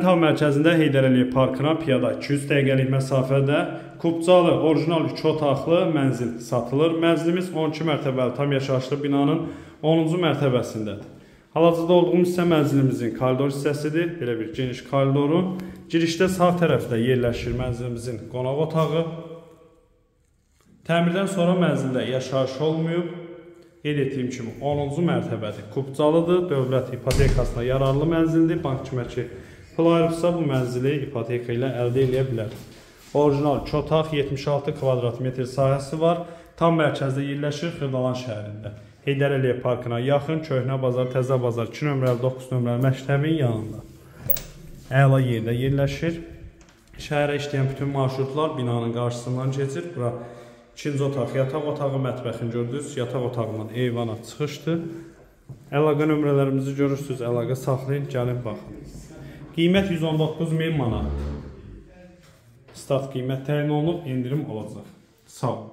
Tal mərkəzində Heydər Əliyev Parkına piyada 200 dəqiqəlik məsafədə Kubcalı orijinal 3 otaqlı mənzil satılır. Mənzilimiz 12 mərtəbəli tam yaşayışlı binanın 10-cu mərtəbəsindədir. Hal-hazırda olduğumuz hissə mənzilimizin koridor hissəsidir. Belə bir geniş koridorun. Girişdə sağ tərəfdə yerləşir mənzilimizin qonaq otağı. Təmirdən sonra mənzildə yaşayış olmayıb. Qeyd etdiyim kimi 10-cu mərtəbədir. Kubcalıdır. Dövlət ipotekasına yararlı mənzildir. Bank kimi pul ayırıbsa bu mənzili ipoteka ilə əldə edə bilər. Orijinal 2 otaq, 76 kvadrat metr sahəsi var. Tam mərkəzdə yerləşir Xırdalan şəhərində. Heydər Əliyev Parkına yaxın, Köhnə Bazar, Təzə Bazar, 2 nömrəli, 9 nömrəli məktəbin yanında. Əla yerdə yerləşir. Şəhərə işləyən bütün marşrutlar binanın qarşısından keçir. Bura 2-ci otaq, yataq otağı, mətbəxin gördünüz. Yataq otağından eyvana çıxışdır. Əlaqə nömrələrimizi görürsünüz. Əlaqə saxlayın, gəlin baxın. Qiymət 119.000 manat. Start qiymət təyin olunub, endirim olacaq. Sağ olun.